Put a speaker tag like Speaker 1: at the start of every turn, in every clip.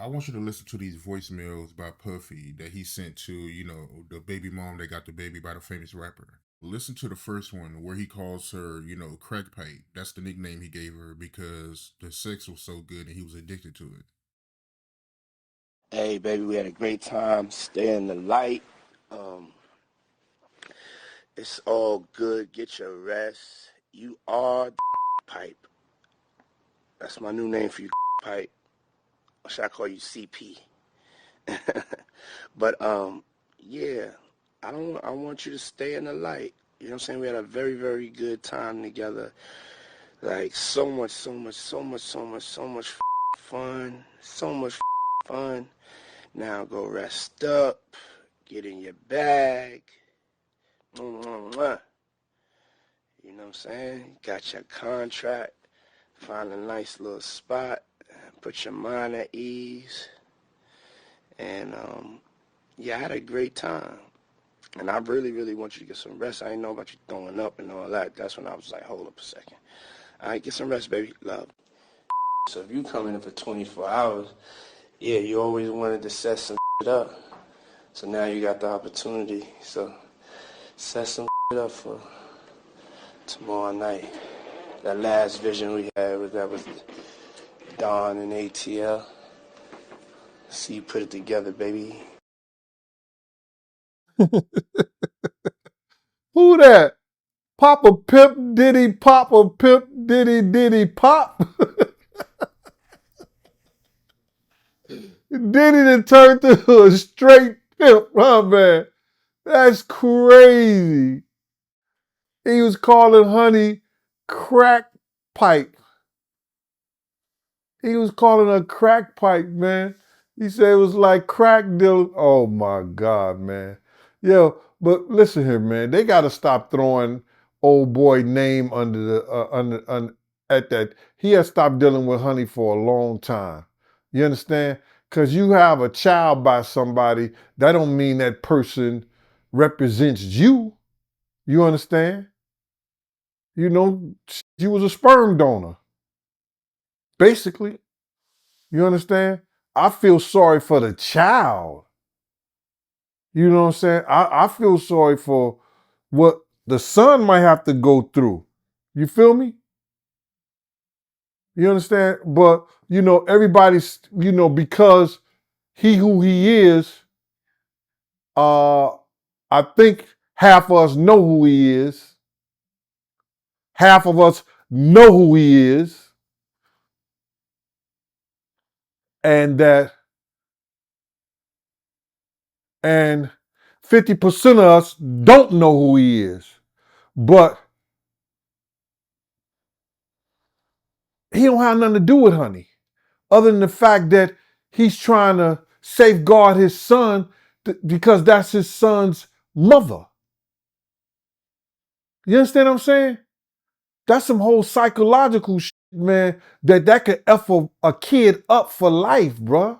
Speaker 1: I want you to listen to these voicemails by Puffy that he sent to, the baby mom that got the baby by the famous rapper. Listen to the first one where he calls her, crack pipe. That's the nickname he gave her because the sex was so good and he was addicted to it.
Speaker 2: Hey, baby, we had a great time. Stay in the light. Um, it's all good. Get your rest. You are the pipe. That's my new name for you, pipe. Or should I call you CP? But yeah, I want you to stay in the light. You know what I'm saying? We had a very, very good time together. Like so much, so much, so much, so much, so much fun. So much fun. Now go rest up. Get in your bag. Mwah. You know what I'm saying? Got your contract. Find a nice little spot. Put your mind at ease. And yeah, I had a great time. And I really, really want you to get some rest. I didn't know about you throwing up and all that. That's when I was like, hold up a second. All right, get some rest, baby. Love. So if you come in for 24 hours, yeah, you always wanted to set some shit up. So now you got the opportunity. So set some shit up for tomorrow night. That last vision we had was Don and ATL. See you put it together, baby.
Speaker 3: Who that? Papa Pimp Diddy, Papa Pimp Diddy, Diddy Pop. Diddy done turned to a straight pimp, huh, man? That's crazy. He was calling honey crack pipe. He was calling her crack pipe, man. He said it was like crack deal. Oh my God, man. Yo, but listen here, man. They got to stop throwing old boy name under the at that. He has stopped dealing with honey for a long time. You understand? Because you have a child by somebody, that don't mean that person represents you. You understand? You know, she was a sperm donor, basically. You understand? I feel sorry for the child. You know what I'm saying? I feel sorry for what the son might have to go through. You feel me? You understand? But, everybody's, because he who he is, uh, I think half of us know who he is. Half of us know who he is. And that, and 50% of us don't know who he is. But he don't have nothing to do with honey, other than the fact that he's trying to safeguard his son because that's his son's mother. You understand what I'm saying? That's some whole psychological shit, man, that could F a kid up for life, bruh.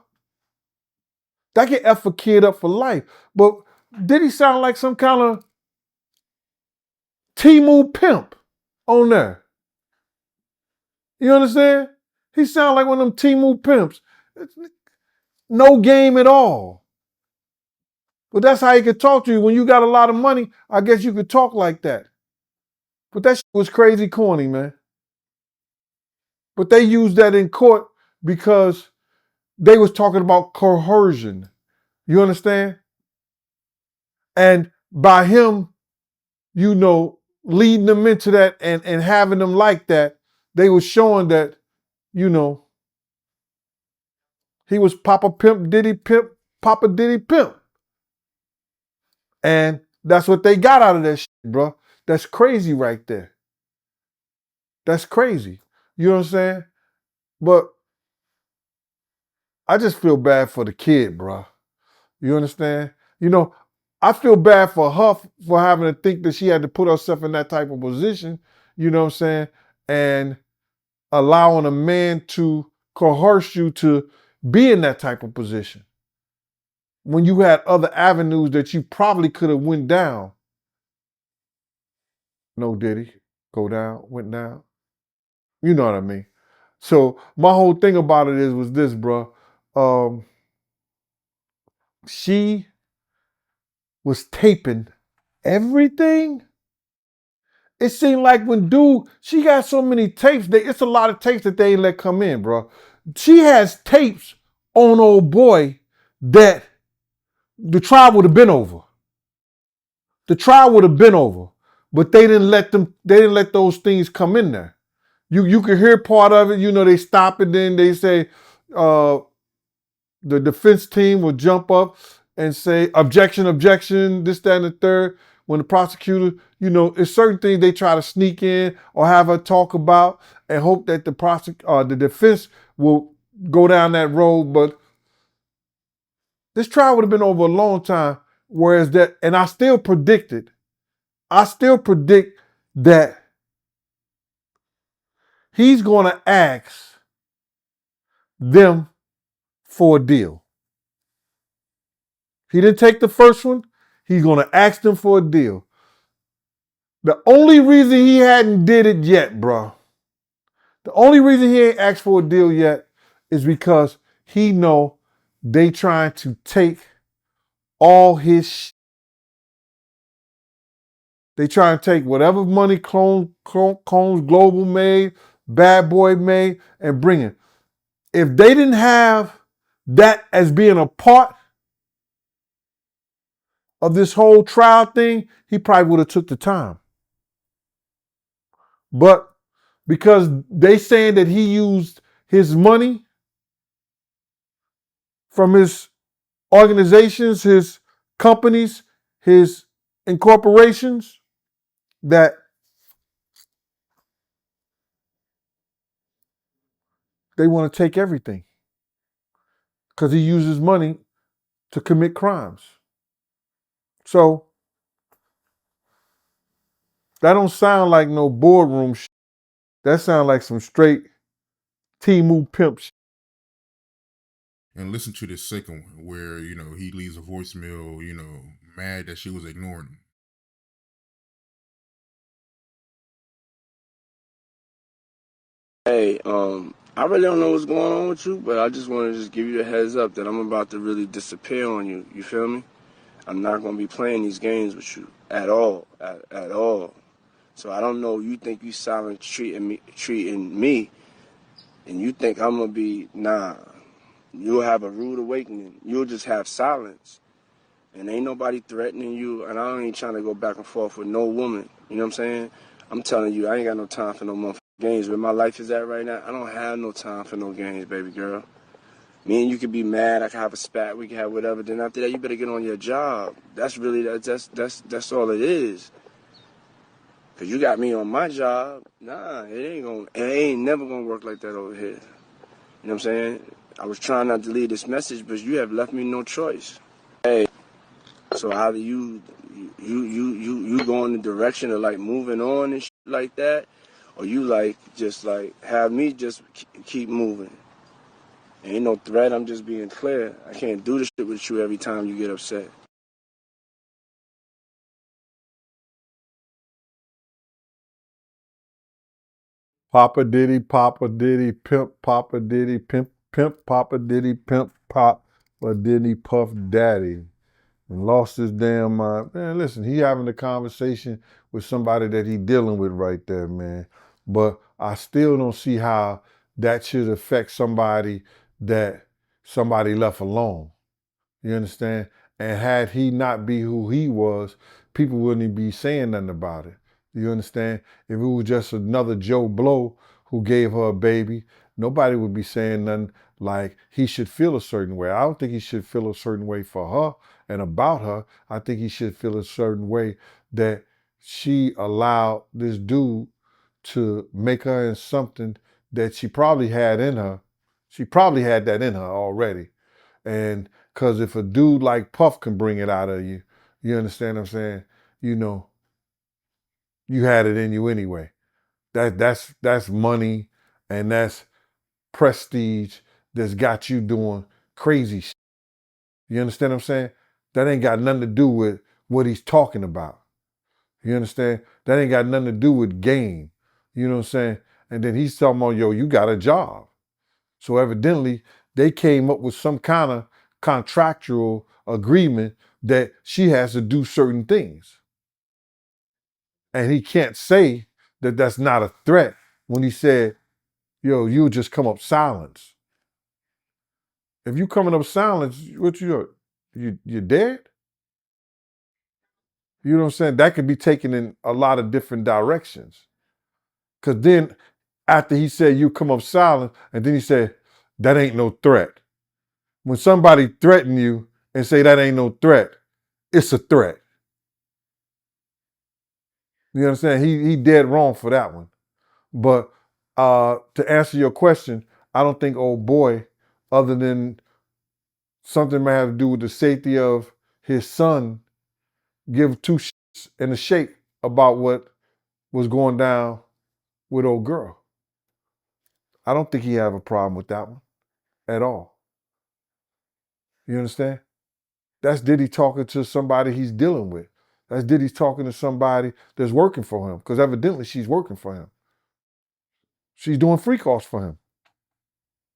Speaker 3: That could F a kid up for life. But did he sound like some kind of Timu pimp on there? You understand? He sound like one of them Timu pimps. No game at all. But that's how he could talk to you. When you got a lot of money, I guess you could talk like that. But that shit was crazy corny, man. But they used that in court because they was talking about coercion. You understand? And by him, leading them into that and having them like that, they was showing that, you know, he was Papa Pimp, Papa Diddy Pimp. And that's what they got out of that shit, bro. That's crazy right there. That's crazy. You know what I'm saying? But I just feel bad for the kid, bro. You understand? I feel bad for her for having to think that she had to put herself in that type of position, you know what I'm saying? And allowing a man to coerce you to be in that type of position when you had other avenues that you probably could have went down. No, did he? Go down, went down. You know what I mean? So my whole thing about it was this, bro. um, she was taping everything. It seemed like when dude, she got so many tapes, it's a lot of tapes that they ain't let come in, bro. She has tapes on old boy that the trial would have been over. The trial would have been over. But they didn't let those things come in there. You can hear part of it, they stop it, then they say, uh, the defense team will jump up and say, objection, objection, this, that, and the third. When the prosecutor, it's certain things they try to sneak in or have her talk about and hope that the defense will go down that road. But this trial would have been over a long time. Whereas and I still predict that he's going to ask them for a deal. He didn't take the first one. He's going to ask them for a deal. The only reason he hadn't did it yet, bro, the only reason he ain't asked for a deal yet is because he know they trying to take all his They trying to take whatever money Combs Global made, Bad Boy made, and bring it. If they didn't have that as being a part of this whole trial thing, he probably would have took the time. But because they saying that he used his money from his organizations, his companies, his incorporations, that they want to take everything because he uses money to commit crimes. So that don't sound like no boardroom shit. That sounds like some straight Timu pimp shit.
Speaker 1: And listen to this second one where, he leaves a voicemail, mad that she was ignoring him.
Speaker 2: Hey, I really don't know what's going on with you, but I just want to just give you a heads up that I'm about to really disappear on you. You feel me? I'm not going to be playing these games with you at all, at all. So I don't know. You think you silent treating me, and you think I'm gonna be nah. You'll have a rude awakening. You'll just have silence, and ain't nobody threatening you. And I ain't trying to go back and forth with no woman. You know what I'm saying? I'm telling you, I ain't got no time for no motherfucking games. Where my life is at right now, I don't have no time for no games, baby girl. Me and you could be mad. I could have a spat. We could have whatever. Then after that, you better get on your job. That's really that's all it is. Cause you got me on my job. Nah, it ain't never gonna work like that over here. You know what I'm saying? I was trying not to leave this message, but you have left me no choice. Hey, so either you go in the direction of like moving on and shit like that, or you like just like have me just keep moving. Ain't no threat. I'm just being clear. I can't do this shit with you every time you get upset.
Speaker 3: Papa Diddy, pimp, Papa Diddy, pimp, Papa Diddy, pimp, Papa Diddy, Puff Daddy. And lost his damn mind. Man, listen, he having a conversation with somebody that he dealing with right there, man. But I still don't see how that should affect somebody that somebody left alone. You understand? And had he not be who he was, people wouldn't be saying nothing about it. You understand? If it was just another Joe Blow who gave her a baby, nobody would be saying nothing like he should feel a certain way. I don't think he should feel a certain way for her and about her. I think he should feel a certain way that she allowed this dude to make her in something that she probably had in her. She probably had that in her already. And because if a dude like Puff can bring it out of you, you understand what I'm saying? You know, you had it in you anyway. That's money and that's prestige that's got you doing crazy shit. You understand what I'm saying? That ain't got nothing to do with what he's talking about. You understand? That ain't got nothing to do with game. You know what I'm saying? And then he's talking about, yo, you got a job. So evidently, they came up with some kind of contractual agreement that she has to do certain things. And he can't say that that's not a threat when he said, yo, you'll just come up silence. If you coming up silence, what you're dead? You know what I'm saying? That could be taken in a lot of different directions. Cause then after he said you come up silent, and then he said, that ain't no threat. When somebody threaten you and say that ain't no threat, it's a threat. You understand? He dead wrong for that one. But to answer your question, I don't think old boy, other than something may have to do with the safety of his son, give two shits in a shake about what was going down with old girl. I don't think he have a problem with that one at all. You understand? That's Diddy talking to somebody he's dealing with. That's Diddy talking to somebody that's working for him, because evidently she's working for him. She's doing free calls for him,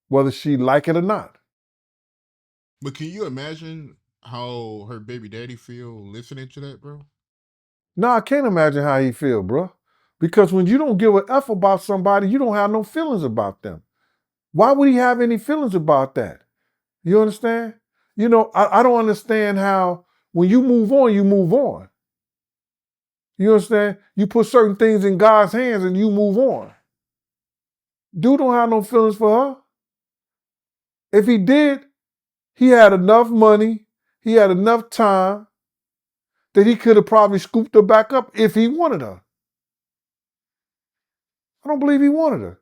Speaker 3: whether she like it or not.
Speaker 1: But can you imagine how her baby daddy feel listening to that, bro?
Speaker 3: No, I can't imagine how he feel, bro. Because when you don't give a F about somebody, you don't have no feelings about them. Why would he have any feelings about that? You understand? You know, I don't understand how when you move on, you move on. You understand? You put certain things in God's hands and you move on. Dude don't have no feelings for her. If he did, he had enough money, he had enough time that he could have probably scooped her back up if he wanted her. I don't believe he wanted her.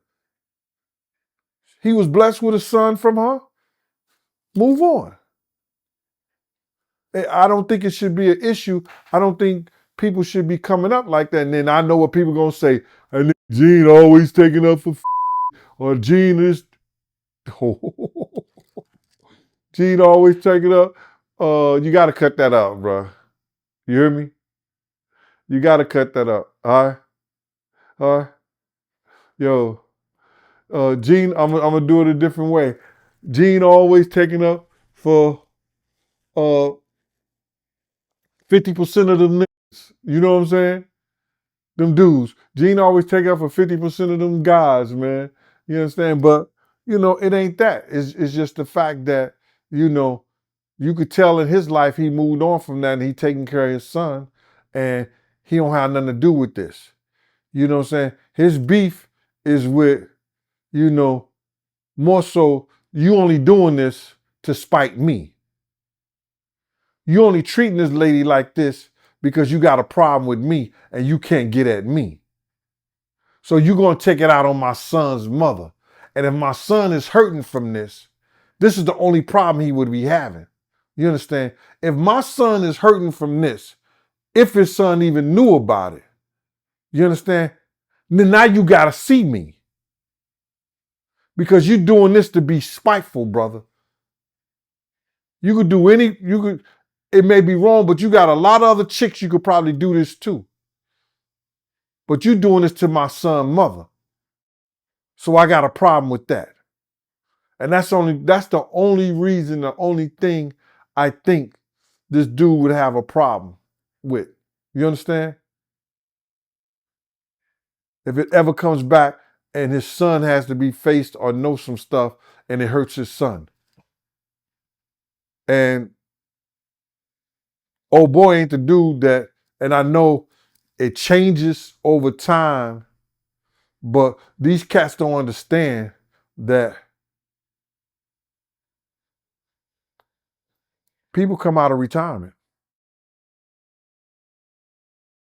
Speaker 3: He was blessed with a son from her. Move on. I don't think it should be an issue. I don't think people should be coming up like that. And then I know what people are going to say. And Gene always taking up for or Gene is... Gene always taking up. You got to cut that out, bro. You hear me? You got to cut that out. All right? All right? Yo, Gene, I'm going to do it a different way. Gene always taking up for 50% of them niggas. You know what I'm saying? Them dudes. Gene always take up for 50% of them guys, man. You understand? But, you know, it ain't that. It's just the fact that, you know, you could tell in his life he moved on from that and he taking care of his son and he don't have nothing to do with this. You know what I'm saying? His beef is with, you know, more so you only doing this to spite me. You only treating this lady like this because you got a problem with me and you can't get at me. So you're going to take it out on my son's mother. And if my son is hurting from this, this is the only problem he would be having. You understand? If my son is hurting from this, if his son even knew about it, you understand? Then now you got to see me. Because you're doing this to be spiteful, brother. You could do it may be wrong, but you got a lot of other chicks you could probably do this to. But you're doing this to my son's mother. So I got a problem with that. And that's the only reason, the only thing I think this dude would have a problem with. You understand? If it ever comes back and his son has to be faced or know some stuff and it hurts his son. And oh boy ain't the dude that, and I know it changes over time, but these cats don't understand that people come out of retirement.